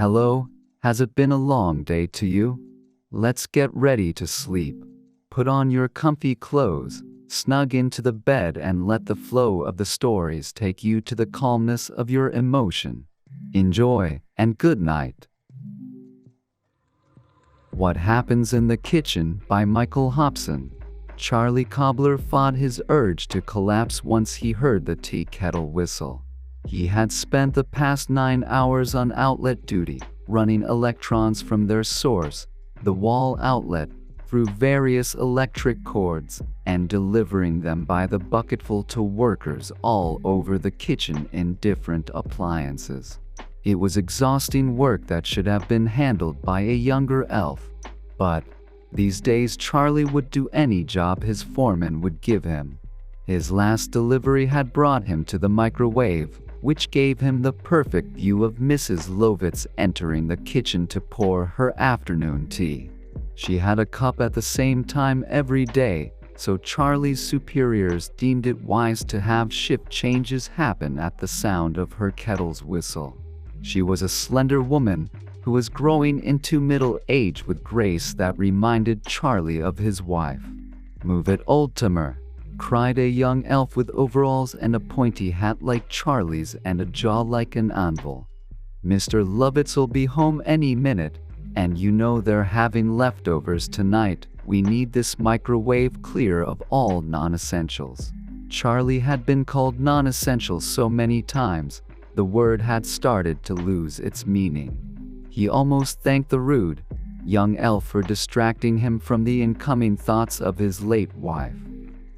Hello, has it been a long day to you? Let's get ready to sleep. Put on your comfy clothes, snug into the bed and let the flow of the stories take you to the calmness of your emotion. Enjoy, and good night. What Happens in the Kitchen by Michael Hobson. Charlie Cobbler fought his urge to collapse once he heard the tea kettle whistle. He had spent the past 9 hours on outlet duty, running electrons from their source, the wall outlet, through various electric cords, and delivering them by the bucketful to workers all over the kitchen in different appliances. It was exhausting work that should have been handled by a younger elf, but these days Charlie would do any job his foreman would give him. His last delivery had brought him to the microwave, which gave him the perfect view of Mrs. Lovitz entering the kitchen to pour her afternoon tea. She had a cup at the same time every day, so Charlie's superiors deemed it wise to have shift changes happen at the sound of her kettle's whistle. She was a slender woman who was growing into middle age with grace that reminded Charlie of his wife. "Move it, Oldtimer," cried a young elf with overalls and a pointy hat like Charlie's and a jaw like an anvil. "Mr. Lovitz'll be home any minute, and you know they're having leftovers tonight. We need this microwave clear of all non-essentials." Charlie had been called non-essential so many times, the word had started to lose its meaning. He almost thanked the rude young elf for distracting him from the incoming thoughts of his late wife.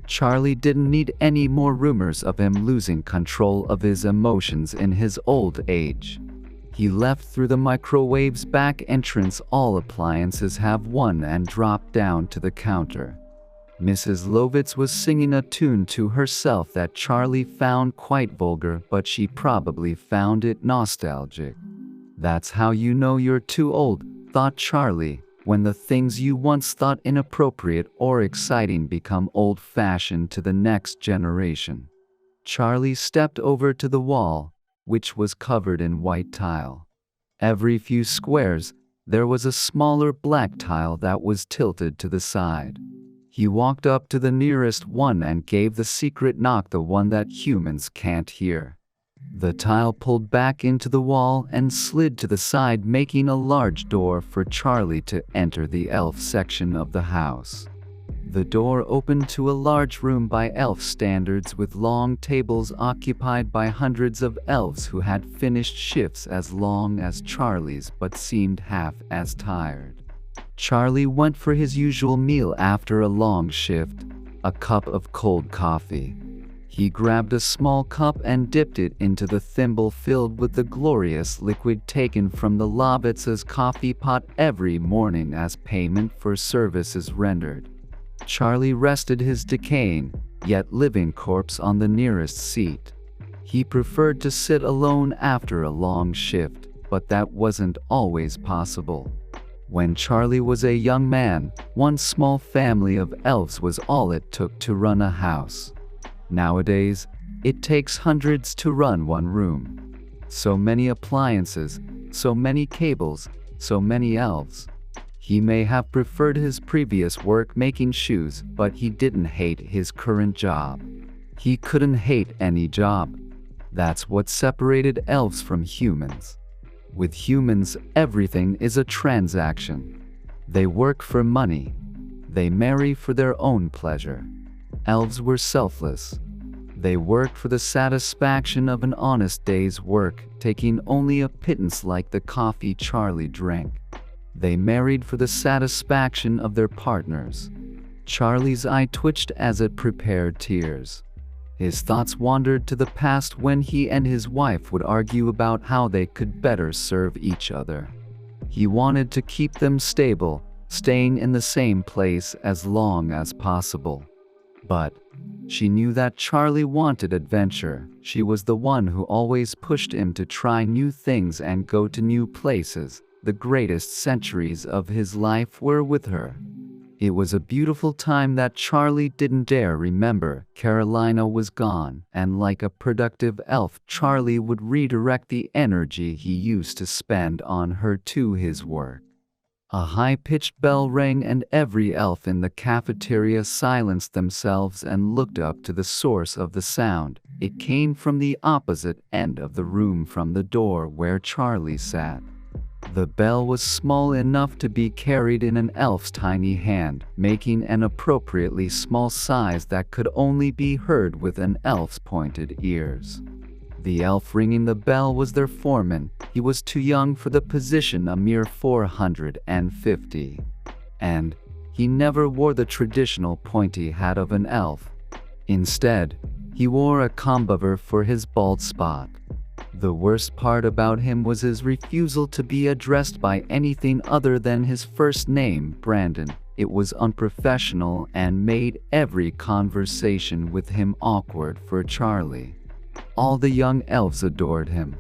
Charlie didn't need any more rumors of him losing control of his emotions in his old age. He left through the microwave's back entrance. All appliances have one, and dropped down to the counter. Mrs. Lovitz was singing a tune to herself that Charlie found quite vulgar, but she probably found it nostalgic. "That's how you know you're too old," thought Charlie, "when the things you once thought inappropriate or exciting become old-fashioned to the next generation." Charlie stepped over to the wall, which was covered in white tile. Every few squares, there was a smaller black tile that was tilted to the side. He walked up to the nearest one and gave the secret knock, the one that humans can't hear. The tile pulled back into the wall and slid to the side, making a large door for Charlie to enter the elf section of the house. The door opened to a large room by elf standards, with long tables occupied by hundreds of elves who had finished shifts as long as Charlie's but seemed half as tired. Charlie went for his usual meal after a long shift, a cup of cold coffee. He grabbed a small cup and dipped it into the thimble filled with the glorious liquid taken from the Lovitz's coffee pot every morning as payment for services rendered. Charlie rested his decaying, yet living corpse on the nearest seat. He preferred to sit alone after a long shift, but that wasn't always possible. When Charlie was a young man, one small family of elves was all it took to run a house. Nowadays, it takes hundreds to run one room. So many appliances, so many cables, so many elves. He may have preferred his previous work making shoes, but he didn't hate his current job. He couldn't hate any job. That's what separated elves from humans. With humans, everything is a transaction. They work for money. They marry for their own pleasure. Elves were selfless. They worked for the satisfaction of an honest day's work, taking only a pittance like the coffee Charlie drank. They married for the satisfaction of their partners. Charlie's eye twitched as it prepared tears. His thoughts wandered to the past when he and his wife would argue about how they could better serve each other. He wanted to keep them stable, staying in the same place as long as possible. But she knew that Charlie wanted adventure. She was the one who always pushed him to try new things and go to new places. The greatest centuries of his life were with her. It was a beautiful time that Charlie didn't dare remember. Carolina was gone, and like a productive elf, Charlie would redirect the energy he used to spend on her to his work. A high-pitched bell rang and every elf in the cafeteria silenced themselves and looked up to the source of the sound. It came from the opposite end of the room, from the door where Charlie sat. The bell was small enough to be carried in an elf's tiny hand, making an appropriately small size that could only be heard with an elf's pointed ears. The elf ringing the bell was their foreman. He was too young for the position, a mere 450. And he never wore the traditional pointy hat of an elf. Instead, he wore a comb-over for his bald spot. The worst part about him was his refusal to be addressed by anything other than his first name, Brandon. It was unprofessional and made every conversation with him awkward for Charlie. All the young elves adored him.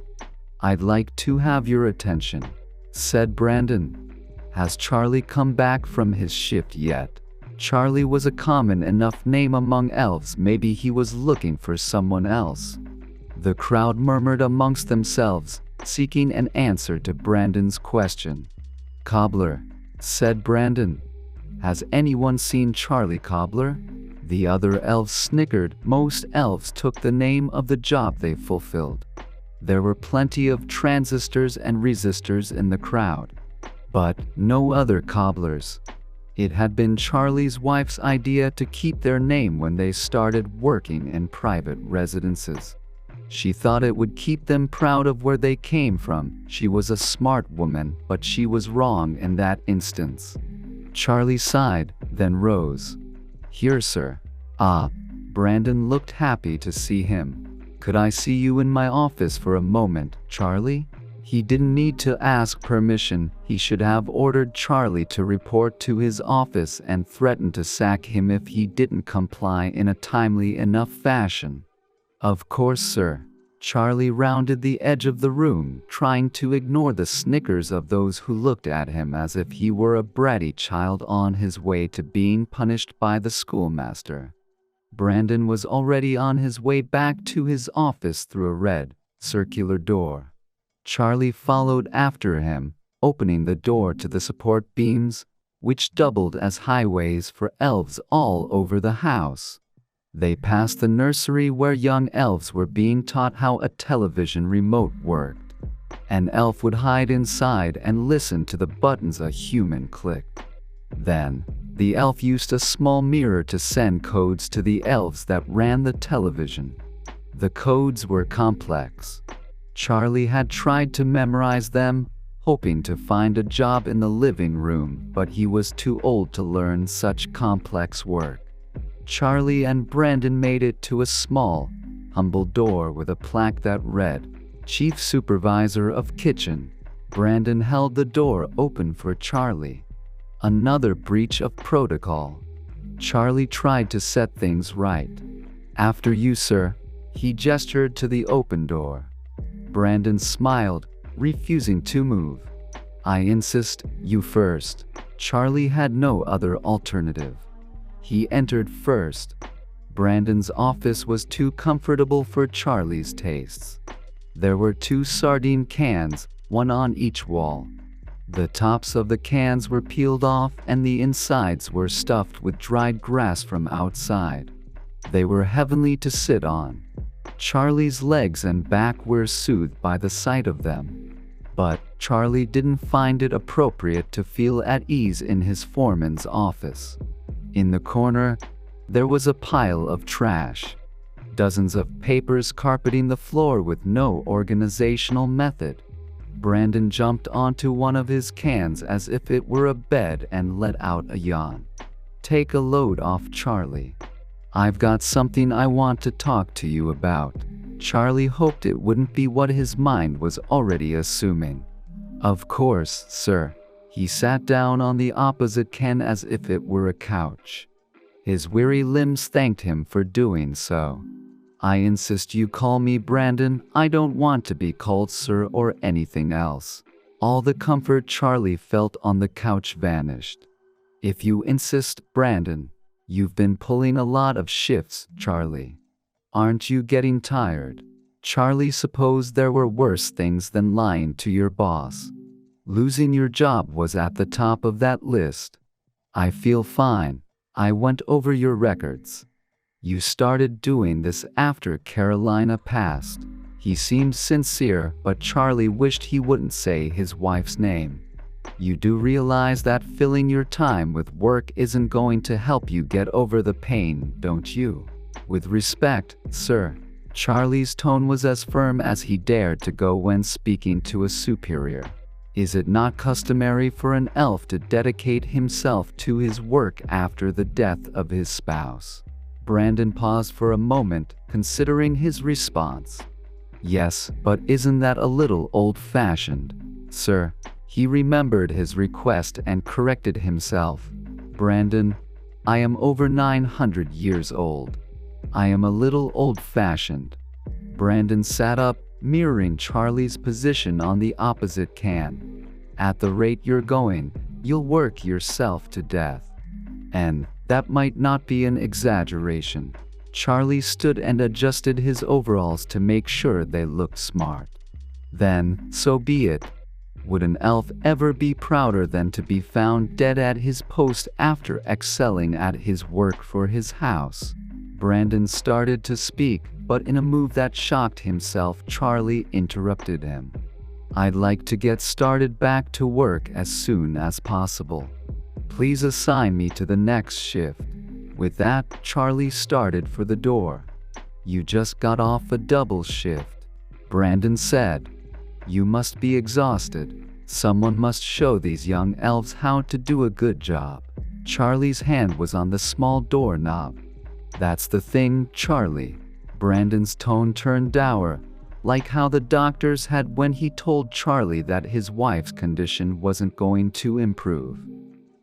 "I'd like to have your attention," said Brandon. "Has Charlie come back from his shift yet?" Charlie was a common enough name among elves. Maybe he was looking for someone else. The crowd murmured amongst themselves, seeking an answer to Brandon's question. "Cobbler," said Brandon. "Has anyone seen Charlie Cobbler?" The other elves snickered. Most elves took the name of the job they fulfilled. There were plenty of transistors and resistors in the crowd, but no other cobblers. It had been Charlie's wife's idea to keep their name when they started working in private residences. She thought it would keep them proud of where they came from. She was a smart woman, but she was wrong in that instance. Charlie sighed, then rose. "Here, sir." "Ah." Brandon looked happy to see him. "Could I see you in my office for a moment, Charlie?" He didn't need to ask permission. He should have ordered Charlie to report to his office and threatened to sack him if he didn't comply in a timely enough fashion. "Of course, sir." Charlie rounded the edge of the room, trying to ignore the snickers of those who looked at him as if he were a bratty child on his way to being punished by the schoolmaster. Brandon was already on his way back to his office through a red, circular door. Charlie followed after him, opening the door to the support beams, which doubled as highways for elves all over the house. They passed the nursery where young elves were being taught how a television remote worked. An elf would hide inside and listen to the buttons a human clicked. Then, the elf used a small mirror to send codes to the elves that ran the television. The codes were complex. Charlie had tried to memorize them, hoping to find a job in the living room, but he was too old to learn such complex work. Charlie and Brandon made it to a small, humble door with a plaque that read, "Chief Supervisor of Kitchen." Brandon held the door open for Charlie. Another breach of protocol. Charlie tried to set things right. "After you, sir." He gestured to the open door. Brandon smiled, refusing to move. "I insist, you first." Charlie had no other alternative. He entered first. Brandon's office was too comfortable for Charlie's tastes. There were 2 sardine cans, one on each wall. The tops of the cans were peeled off and the insides were stuffed with dried grass from outside. They were heavenly to sit on. Charlie's legs and back were soothed by the sight of them. But Charlie didn't find it appropriate to feel at ease in his foreman's office. In the corner, there was a pile of trash. Dozens of papers carpeting the floor with no organizational method. Brandon jumped onto one of his cans as if it were a bed and let out a yawn. "Take a load off, Charlie. I've got something I want to talk to you about." Charlie hoped it wouldn't be what his mind was already assuming. "Of course, sir." He sat down on the opposite can as if it were a couch. His weary limbs thanked him for doing so. "I insist you call me Brandon. I don't want to be called sir or anything else." All the comfort Charlie felt on the couch vanished. If you insist, Brandon. You've been pulling a lot of shifts, Charlie. Aren't you getting tired? Charlie supposed there were worse things than lying to your boss. Losing your job was at the top of that list. I feel fine. I went over your records. You started doing this after Carolina passed. He seemed sincere, but Charlie wished he wouldn't say his wife's name. You do realize that filling your time with work isn't going to help you get over the pain, don't you? With respect, sir. Charlie's tone was as firm as he dared to go when speaking to a superior. Is it not customary for an elf to dedicate himself to his work after the death of his spouse? Brandon paused for a moment, considering his response. Yes, but isn't that a little old-fashioned, sir? He remembered his request and corrected himself. Brandon, I am over 900 years old. I am a little old-fashioned. Brandon sat up, mirroring Charlie's position on the opposite can. At the rate you're going, you'll work yourself to death. And that might not be an exaggeration. Charlie stood and adjusted his overalls to make sure they looked smart. Then, so be it. Would an elf ever be prouder than to be found dead at his post after excelling at his work for his house? Brandon started to speak, but in a move that shocked himself, Charlie interrupted him. I'd like to get started back to work as soon as possible. Please assign me to the next shift. With that, Charlie started for the door. You just got off a double shift, Brandon said. You must be exhausted. Someone must show these young elves how to do a good job. Charlie's hand was on the small doorknob. That's the thing, Charlie. Brandon's tone turned dour, like how the doctors had when he told Charlie that his wife's condition wasn't going to improve.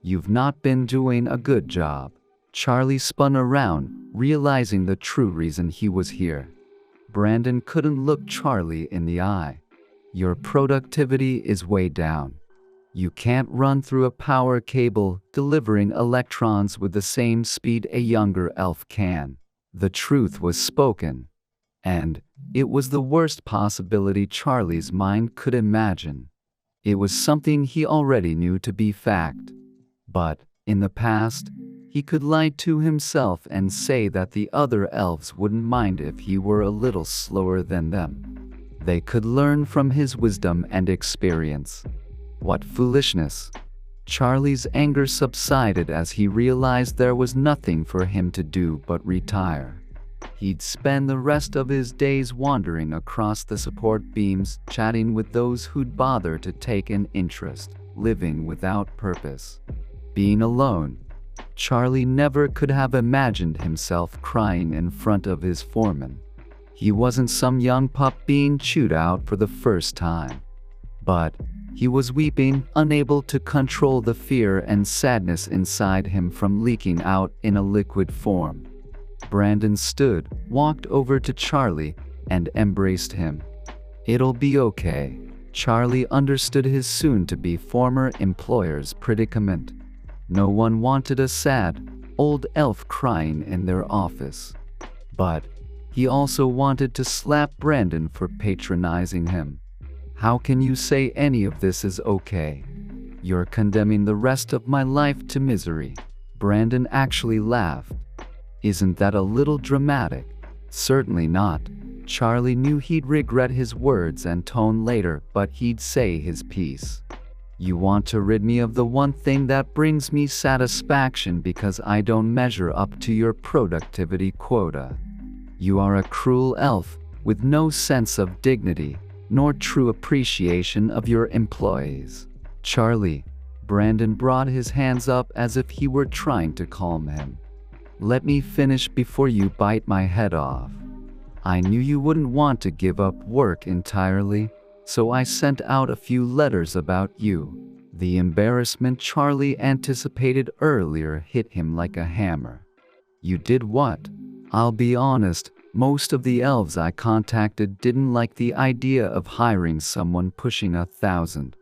You've not been doing a good job. Charlie spun around, realizing the true reason he was here. Brandon couldn't look Charlie in the eye. Your productivity is way down. You can't run through a power cable, delivering electrons with the same speed a younger elf can. The truth was spoken. And it was the worst possibility Charlie's mind could imagine. It was something he already knew to be fact. But, in the past, he could lie to himself and say that the other elves wouldn't mind if he were a little slower than them. They could learn from his wisdom and experience. What foolishness! Charlie's anger subsided as he realized there was nothing for him to do but retire. He'd spend the rest of his days wandering across the support beams, chatting with those who'd bother to take an interest, living without purpose. Being alone. Charlie never could have imagined himself crying in front of his foreman. He wasn't some young pup being chewed out for the first time. But he was weeping, unable to control the fear and sadness inside him from leaking out in a liquid form. Brandon stood, walked over to Charlie, and embraced him. It'll be okay. Charlie understood his soon-to-be former employer's predicament. No one wanted a sad, old elf crying in their office. But he also wanted to slap Brandon for patronizing him. How can you say any of this is okay? You're condemning the rest of my life to misery. Brandon actually laughed. Isn't that a little dramatic? Certainly not. Charlie knew he'd regret his words and tone later, but he'd say his piece. You want to rid me of the one thing that brings me satisfaction because I don't measure up to your productivity quota. You are a cruel elf, with no sense of dignity, nor true appreciation of your employees. Charlie, Brandon brought his hands up as if he were trying to calm him. Let me finish before you bite my head off. I knew you wouldn't want to give up work entirely, so I sent out a few letters about you. The embarrassment Charlie anticipated earlier hit him like a hammer. You did what? I'll be honest, most of the elves I contacted didn't like the idea of hiring someone pushing 1,000.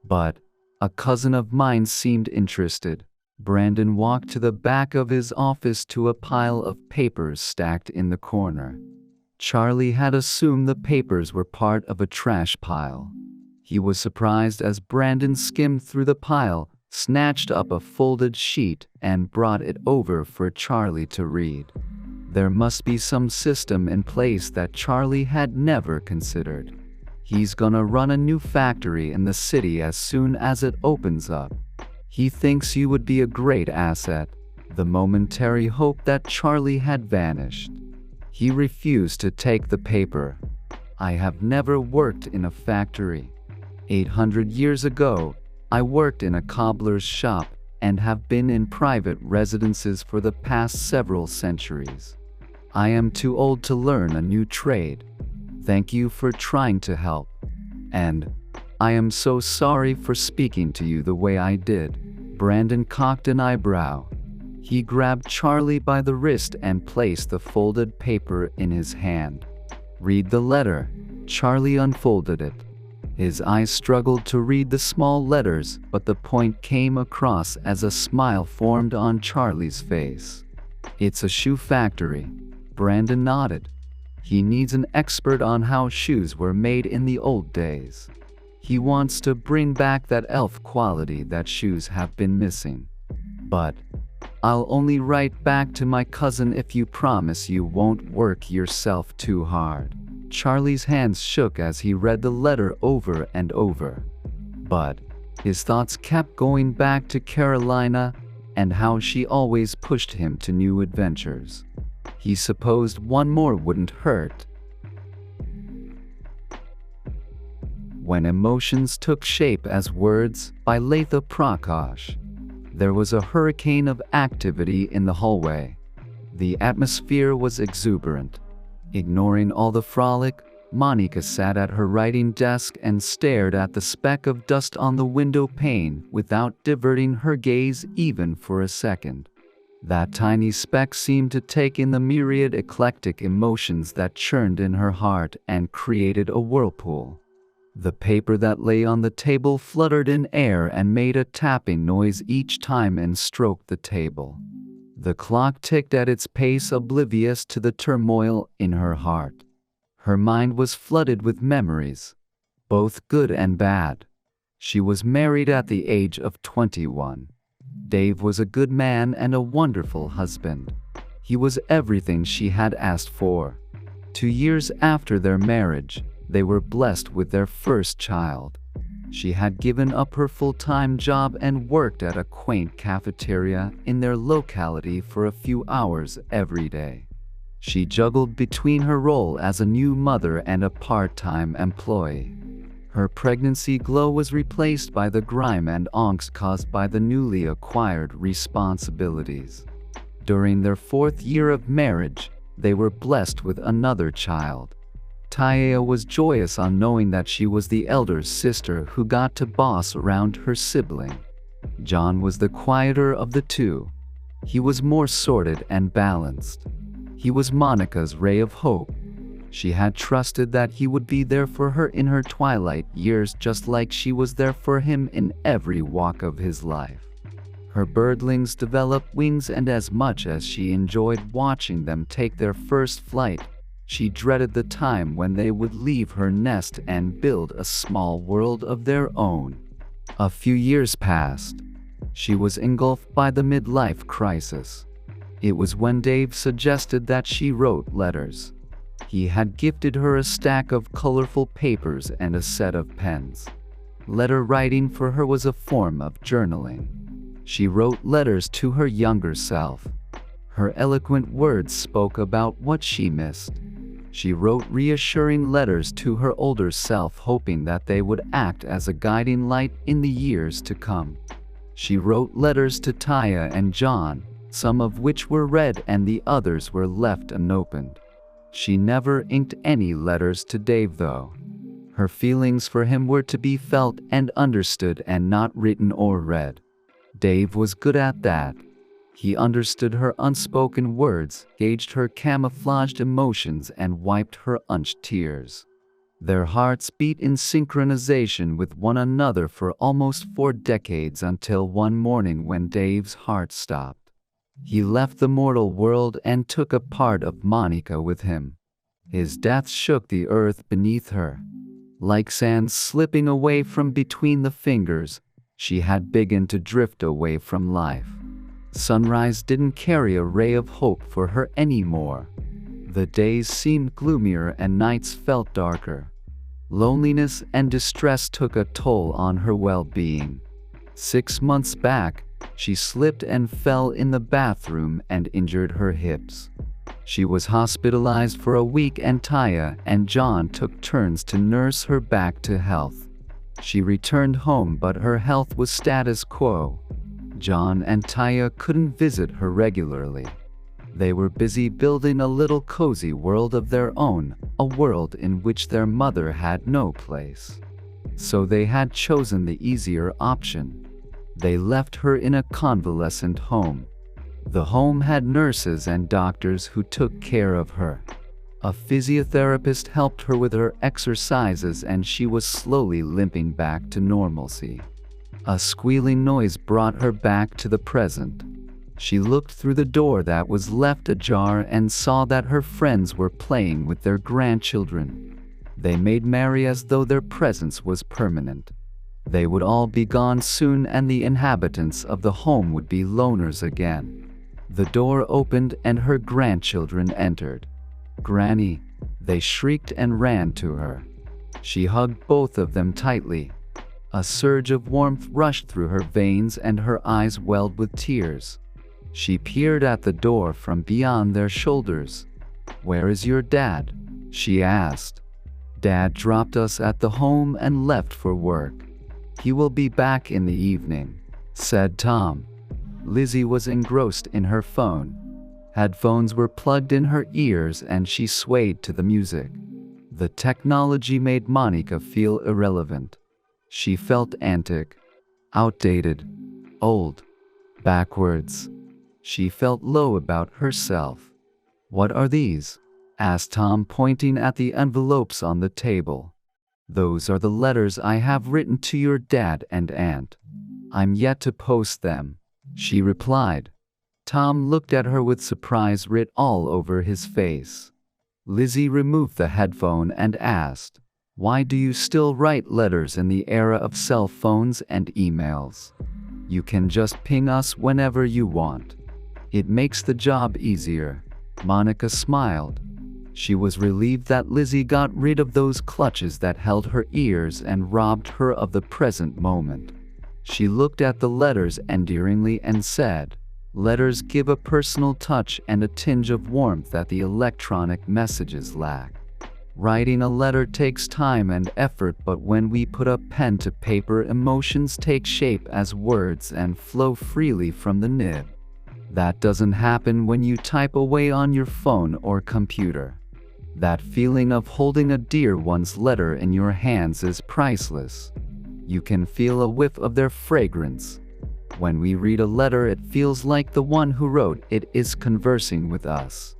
But a cousin of mine seemed interested. Brandon walked to the back of his office to a pile of papers stacked in the corner. Charlie had assumed the papers were part of a trash pile. He was surprised as Brandon skimmed through the pile, snatched up a folded sheet, and brought it over for Charlie to read. There must be some system in place that Charlie had never considered. He's gonna run a new factory in the city as soon as it opens up. He thinks you would be a great asset. The momentary hope that Charlie had vanished. He refused to take the paper. I have never worked in a factory. 800 years ago, I worked in a cobbler's shop and have been in private residences for the past several centuries. I am too old to learn a new trade. Thank you for trying to help. And I am so sorry for speaking to you the way I did. Brandon cocked an eyebrow. He grabbed Charlie by the wrist and placed the folded paper in his hand. Read the letter. Charlie unfolded it. His eyes struggled to read the small letters, but the point came across as a smile formed on Charlie's face. It's a shoe factory. Brandon nodded. He needs an expert on how shoes were made in the old days. He wants to bring back that elf quality that shoes have been missing. But I'll only write back to my cousin if you promise you won't work yourself too hard. Charlie's hands shook as he read the letter over and over. But his thoughts kept going back to Carolina and how she always pushed him to new adventures. He supposed one more wouldn't hurt. When Emotions Took Shape as Words by Latha Prakash. There was a hurricane of activity in the hallway. The atmosphere was exuberant. Ignoring all the frolic, Monica sat at her writing desk and stared at the speck of dust on the window pane without diverting her gaze even for a second. That tiny speck seemed to take in the myriad eclectic emotions that churned in her heart and created a whirlpool. The paper that lay on the table fluttered in air and made a tapping noise each time and stroked the table. The clock ticked at its pace, oblivious to the turmoil in her heart. Her mind was flooded with memories, both good and bad. She was married at the age of 21. Dave was a good man and a wonderful husband. He was everything she had asked for. 2 years after their marriage, they were blessed with their first child. She had given up her full-time job and worked at a quaint cafeteria in their locality for a few hours every day. She juggled between her role as a new mother and a part-time employee. Her pregnancy glow was replaced by the grime and angst caused by the newly acquired responsibilities. During their 4th year of marriage, they were blessed with another child. Taya was joyous on knowing that she was the elder sister who got to boss around her sibling. John was the quieter of the two. He was more sorted and balanced. He was Monica's ray of hope. She had trusted that he would be there for her in her twilight years, just like she was there for him in every walk of his life. Her birdlings developed wings, and as much as she enjoyed watching them take their first flight, she dreaded the time when they would leave her nest and build a small world of their own. A few years passed. She was engulfed by the midlife crisis. It was when Dave suggested that she wrote letters. He had gifted her a stack of colorful papers and a set of pens. Letter writing for her was a form of journaling. She wrote letters to her younger self. Her eloquent words spoke about what she missed. She wrote reassuring letters to her older self, hoping that they would act as a guiding light in the years to come. She wrote letters to Taya and John, some of which were read and the others were left unopened. She never inked any letters to Dave, though. Her feelings for him were to be felt and understood and not written or read. Dave was good at that. He understood her unspoken words, gauged her camouflaged emotions, and wiped her unshed tears. Their hearts beat in synchronization with one another for almost 4 decades until one morning when Dave's heart stopped. He left the mortal world and took a part of Monica with him. His death shook the earth beneath her. Like sand slipping away from between the fingers, she had begun to drift away from life. Sunrise didn't carry a ray of hope for her anymore. The days seemed gloomier and nights felt darker. Loneliness and distress took a toll on her well-being. 6 months back, she slipped and fell in the bathroom and injured her hips. She was hospitalized for a week and Taya and John took turns to nurse her back to health. She returned home but her health was status quo. John and Taya couldn't visit her regularly. They were busy building a little cozy world of their own, a world in which their mother had no place. So they had chosen the easier option. They left her in a convalescent home. The home had nurses and doctors who took care of her. A physiotherapist helped her with her exercises and she was slowly limping back to normalcy. A squealing noise brought her back to the present. She looked through the door that was left ajar and saw that her friends were playing with their grandchildren. They made merry as though their presence was permanent. They would all be gone soon and the inhabitants of the home would be loners again. The door opened and her grandchildren entered. "Granny!" They shrieked and ran to her. She hugged both of them tightly. A surge of warmth rushed through her veins and her eyes welled with tears. She peered at the door from beyond their shoulders. "Where is your dad?" she asked. "Dad dropped us at the home and left for work. He will be back in the evening," said Tom. Lizzie was engrossed in her phone. Headphones were plugged in her ears and she swayed to the music. The technology made Monica feel irrelevant. She felt antic, outdated, old, backwards. She felt low about herself. "What are these?" asked Tom, pointing at the envelopes on the table. "Those are the letters I have written to your dad and aunt. I'm yet to post them," she replied. Tom looked at her with surprise writ all over his face. Lizzie removed the headphone and asked, "Why do you still write letters in the era of cell phones and emails? You can just ping us whenever you want. It makes the job easier." Monica smiled. She was relieved that Lizzie got rid of those clutches that held her ears and robbed her of the present moment. She looked at the letters endearingly and said, "Letters give a personal touch and a tinge of warmth that the electronic messages lack. Writing a letter takes time and effort, but when we put a pen to paper, emotions take shape as words and flow freely from the nib. That doesn't happen when you type away on your phone or computer. That feeling of holding a dear one's letter in your hands is priceless. You can feel a whiff of their fragrance. When we read a letter, it feels like the one who wrote it is conversing with us.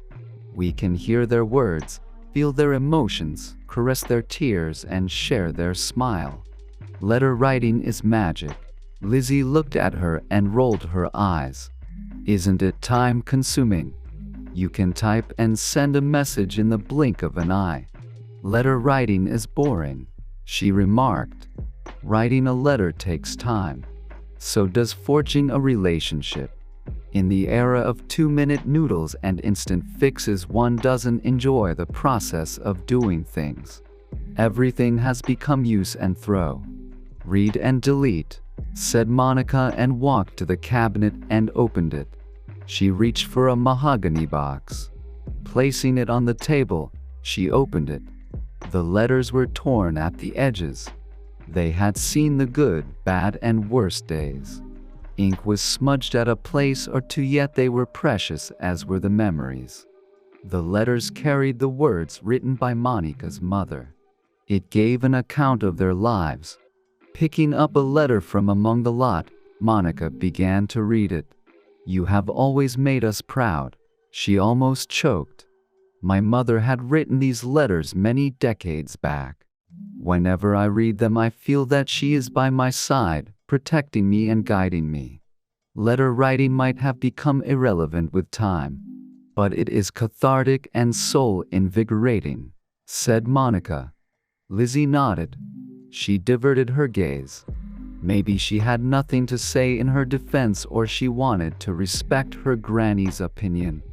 We can hear their words, feel their emotions, caress their tears, and share their smile. Letter writing is magic." Lizzie looked at her and rolled her eyes. "Isn't it time-consuming? You can type and send a message in the blink of an eye. Letter writing is boring," she remarked. "Writing a letter takes time. So does forging a relationship. In the era of 2-minute noodles and instant fixes, one doesn't enjoy the process of doing things. Everything has become use and throw. Read and delete," said Monica and walked to the cabinet and opened it. She reached for a mahogany box. Placing it on the table, she opened it. The letters were torn at the edges. They had seen the good, bad, and worst days. Ink was smudged at a place or two, yet they were precious, as were the memories. The letters carried the words written by Monica's mother. It gave an account of their lives. Picking up a letter from among the lot, Monica began to read it. "You have always made us proud," she almost choked. "My mother had written these letters many decades back. Whenever I read them, I feel that she is by my side, protecting me and guiding me. Letter writing might have become irrelevant with time, but it is cathartic and soul-invigorating," said Monica. Lizzie nodded. She diverted her gaze. Maybe she had nothing to say in her defense, or she wanted to respect her granny's opinion.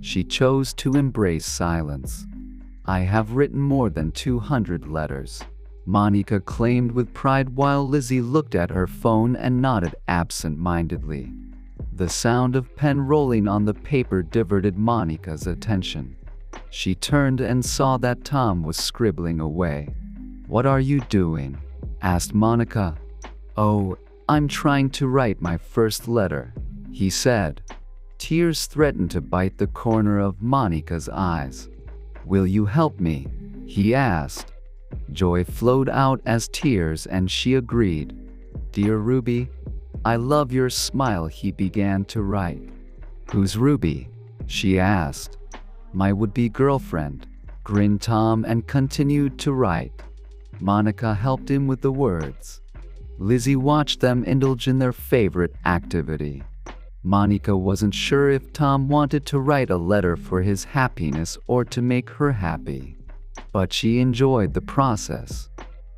She chose to embrace silence. "I have written more than 200 letters," Monica claimed with pride, while Lizzie looked at her phone and nodded absent-mindedly. The sound of pen rolling on the paper diverted Monica's attention. She turned and saw that Tom was scribbling away. "What are you doing?" asked Monica. "Oh, I'm trying to write my first letter," he said. Tears threatened to bite the corner of Monica's eyes. "Will you help me?" he asked. Joy flowed out as tears, and she agreed. "Dear Ruby, I love your smile," he began to write. "Who's Ruby?" she asked. "My would-be girlfriend," grinned Tom and continued to write. Monica helped him with the words. Lizzie watched them indulge in their favorite activity. Monica wasn't sure if Tom wanted to write a letter for his happiness or to make her happy, but she enjoyed the process.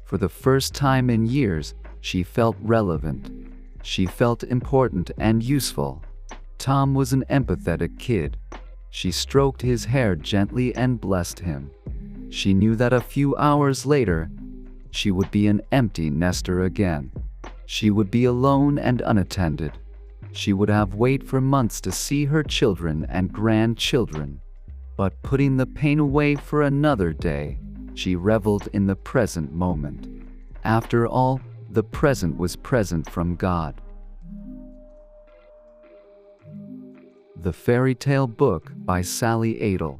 For the first time in years, she felt relevant. She felt important and useful. Tom was an empathetic kid. She stroked his hair gently and blessed him. She knew that a few hours later, she would be an empty nester again. She would be alone and unattended. She would have wait for months to see her children and grandchildren. But putting the pain away for another day, she reveled in the present moment. After all, the present was present from God. The Fairy Tale Book by Sally Adel.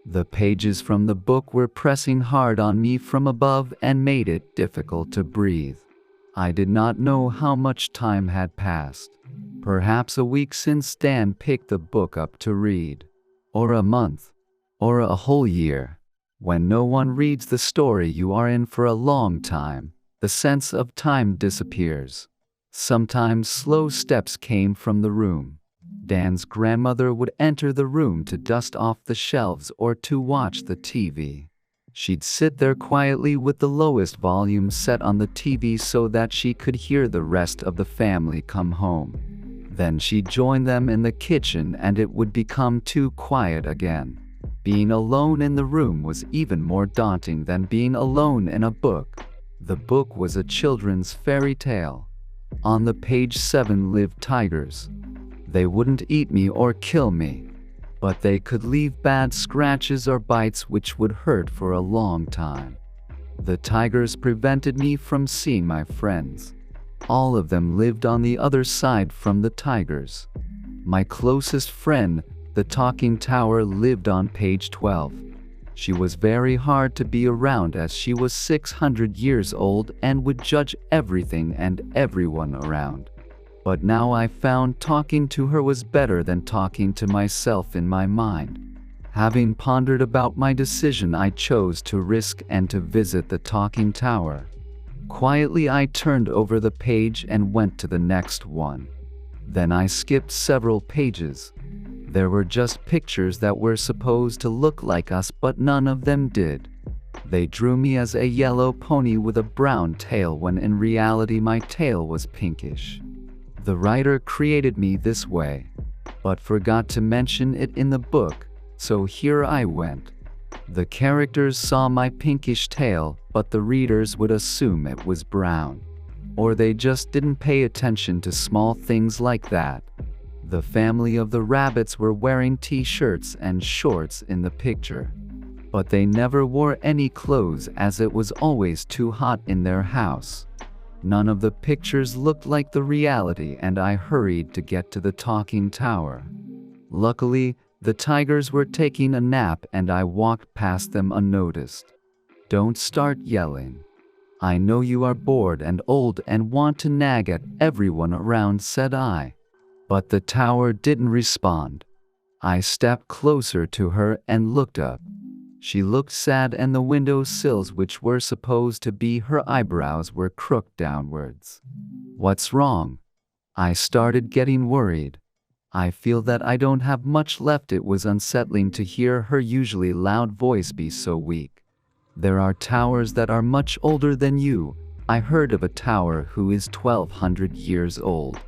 The pages from the book were pressing hard on me from above and made it difficult to breathe. I did not know how much time had passed. Perhaps a week since Dan picked the book up to read. Or a month. Or a whole year. When no one reads the story you are in for a long time, the sense of time disappears. Sometimes slow steps came from the room. Dan's grandmother would enter the room to dust off the shelves or to watch the TV. She'd sit there quietly with the lowest volume set on the TV so that she could hear the rest of the family come home. Then she'd join them in the kitchen and it would become too quiet again. Being alone in the room was even more daunting than being alone in a book. The book was a children's fairy tale. On the page 7 lived tigers. They wouldn't eat me or kill me, but they could leave bad scratches or bites which would hurt for a long time. The tigers prevented me from seeing my friends. All of them lived on the other side from the tigers. My closest friend, the talking tower, lived on page 12. She was very hard to be around as she was 600 years old and would judge everything and everyone around. But now I found talking to her was better than talking to myself in my mind. Having pondered about my decision, I chose to risk and to visit the talking tower. Quietly I turned over the page and went to the next one. Then I skipped several pages. There were just pictures that were supposed to look like us, but none of them did. They drew me as a yellow pony with a brown tail when in reality my tail was pinkish. The writer created me this way, but forgot to mention it in the book, so here I went. The characters saw my pinkish tail, but the readers would assume it was brown. Or they just didn't pay attention to small things like that. The family of the rabbits were wearing t-shirts and shorts in the picture, but they never wore any clothes as it was always too hot in their house. None of the pictures looked like the reality, and I hurried to get to the talking tower. Luckily, the tigers were taking a nap and I walked past them unnoticed. "Don't start yelling. I know you are bored and old and want to nag at everyone around," said I. But the tower didn't respond. I stepped closer to her and looked up. She looked sad and the window sills, which were supposed to be her eyebrows, were crooked downwards. What's wrong? I started getting worried. I feel that I don't have much left. It was unsettling to hear her usually loud voice be so weak. There are towers that are much older than you. I heard of a tower who is 1200 years old.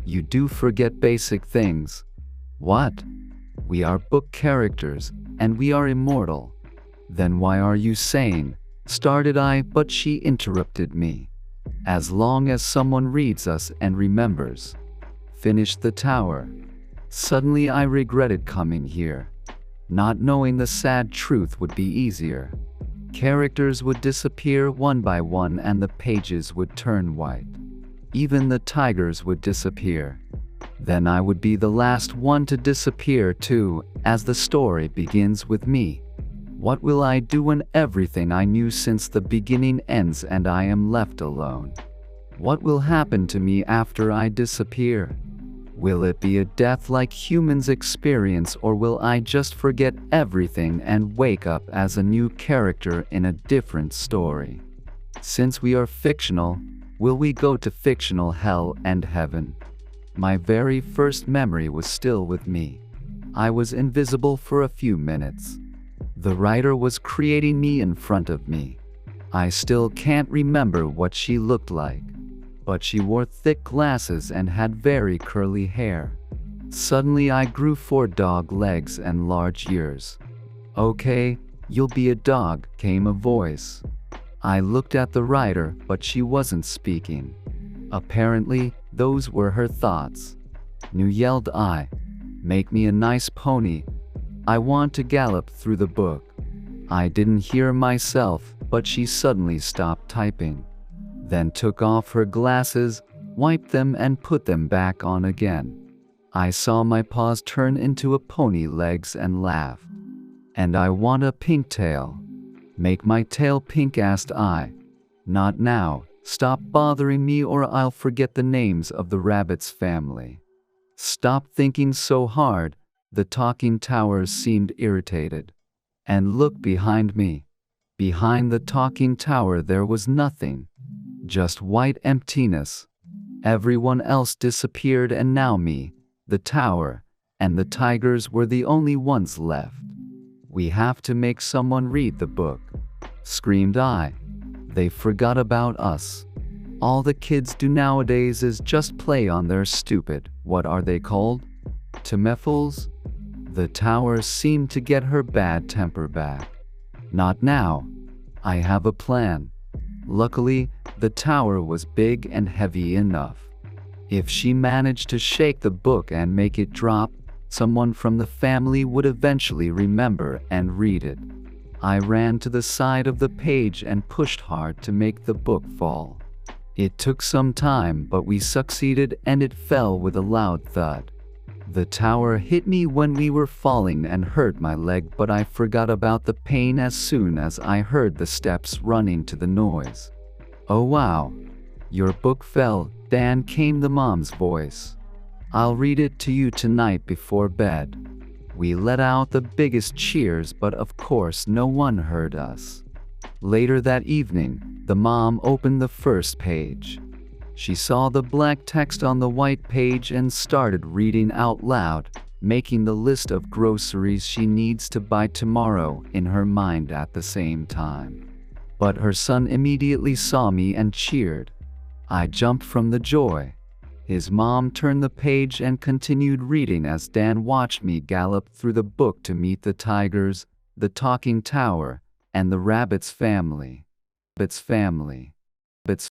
You do forget basic things. What? We are book characters, and we are immortal. Then why are you saying, started I, but she interrupted me. As long as someone reads us and remembers. Finish the tower. Suddenly I regretted coming here. Not knowing the sad truth would be easier. Characters would disappear one by one and the pages would turn white. Even the tigers would disappear. Then I would be the last one to disappear too, as the story begins with me. What will I do when everything I knew since the beginning ends and I am left alone? What will happen to me after I disappear? Will it be a death like humans experience, or will I just forget everything and wake up as a new character in a different story? Since we are fictional, will we go to fictional hell and heaven? My very first memory was still with me. I was invisible for a few minutes. The writer was creating me in front of me. I still can't remember what she looked like, but she wore thick glasses and had very curly hair. Suddenly I grew 4 dog legs and large ears. Okay, you'll be a dog, came a voice. I looked at the writer, but she wasn't speaking. Apparently, those were her thoughts. Nu, yelled I. Make me a nice pony. I want to gallop through the book. I didn't hear myself, but she suddenly stopped typing. Then took off her glasses, wiped them and put them back on again. I saw my paws turn into a pony legs and laughed. And I want a pink tail. Make my tail pink, asked I. Not now, stop bothering me or I'll forget the names of the rabbit's family. Stop thinking so hard. The talking towers seemed irritated. And look behind me. Behind the talking tower there was nothing. Just white emptiness. Everyone else disappeared and now me, the tower, and the tigers were the only ones left. We have to make someone read the book, screamed I. They forgot about us. All the kids do nowadays is just play on their stupid, what are they called? Telephones? The tower seemed to get her bad temper back. Not now. I have a plan. Luckily, the tower was big and heavy enough. If she managed to shake the book and make it drop, someone from the family would eventually remember and read it. I ran to the side of the page and pushed hard to make the book fall. It took some time, but we succeeded and it fell with a loud thud. The tower hit me when we were falling and hurt my leg, but I forgot about the pain as soon as I heard the steps running to the noise. Oh wow, your book fell, Dan, came the mom's voice. I'll read it to you tonight before bed. We let out the biggest cheers, but of course no one heard us. Later that evening, the mom opened the first page. She saw the black text on the white page and started reading out loud, making the list of groceries she needs to buy tomorrow in her mind at the same time. But her son immediately saw me and cheered. I jumped from the joy. His mom turned the page and continued reading as Dan watched me gallop through the book to meet the tigers, the talking tower, and the rabbit's family.